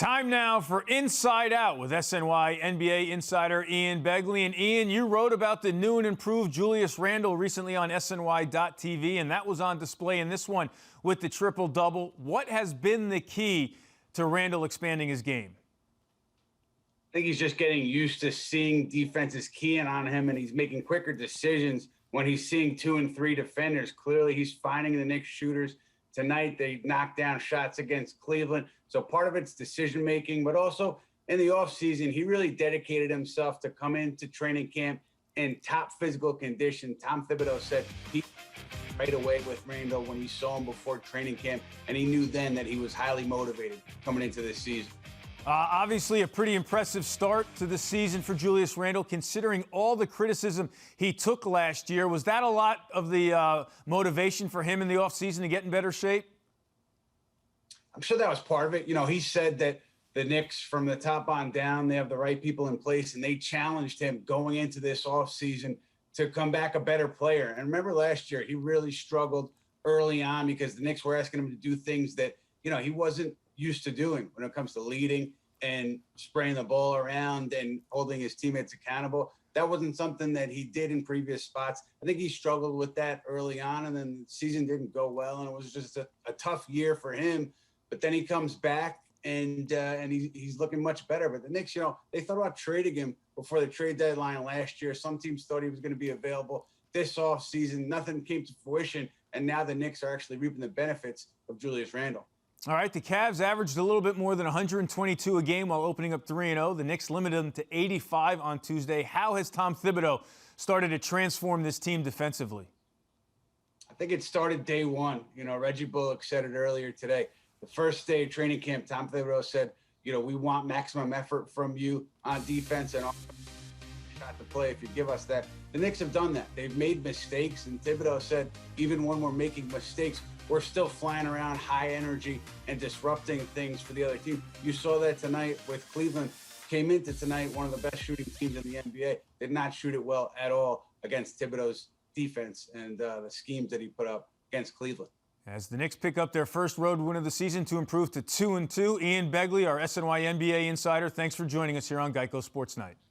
Time now for Inside Out with SNY NBA insider Ian Begley. And Ian, you wrote about the new and improved Julius Randle recently on SNY.TV, and that was on display in this one with the triple-double. What has been the key to Randle expanding his game? I think he's just getting used to seeing defenses keying on him, and he's making quicker decisions when he's seeing 2 and 3 defenders. Clearly, he's finding the Knicks shooters. Tonight, they knocked down shots against Cleveland. So part of it's decision-making, but also in the offseason, he really dedicated himself to come into training camp in top physical condition. Tom Thibodeau said he right away with Randle when he saw him before training camp, and he knew then that he was highly motivated coming into this season. Obviously, a pretty impressive start to the season for Julius Randle, considering all the criticism he took last year. Was that a lot of the motivation for him in the offseason to get in better shape? I'm sure that was part of it. You know, he said that the Knicks, from the top on down, they have the right people in place, and they challenged him going into this offseason to come back a better player. And remember last year, he really struggled early on because the Knicks were asking him to do things that, you know, he wasn't used to doing when it comes to leading and spraying the ball around and holding his teammates accountable. That wasn't something that he did in previous spots. I think he struggled with that early on, and then the season didn't go well, and it was just a tough year for him. But then he comes back, and he's looking much better. But the Knicks, you know, they thought about trading him before the trade deadline last year. Some teams thought he was going to be available this offseason. Nothing came to fruition, and now the Knicks are actually reaping the benefits of Julius Randle. All right, the Cavs averaged a little bit more than 122 a game while opening up 3-0. The Knicks limited them to 85 on Tuesday. How has Tom Thibodeau started to transform this team defensively? I think it started day one. You know, Reggie Bullock said it earlier today. The first day of training camp, Tom Thibodeau said, you know, we want maximum effort from you on defense and shot to play if you give us that. The Knicks have done that. They've made mistakes, and Thibodeau said, even when we're making mistakes, we're still flying around high energy and disrupting things for the other team. You saw that tonight with Cleveland. Came into tonight one of the best shooting teams in the NBA. Did not shoot it well at all against Thibodeau's defense and the schemes that he put up against Cleveland. As the Knicks pick up their first road win of the season to improve to 2-2, Ian Begley, our SNY NBA insider, thanks for joining us here on Geico Sports Night.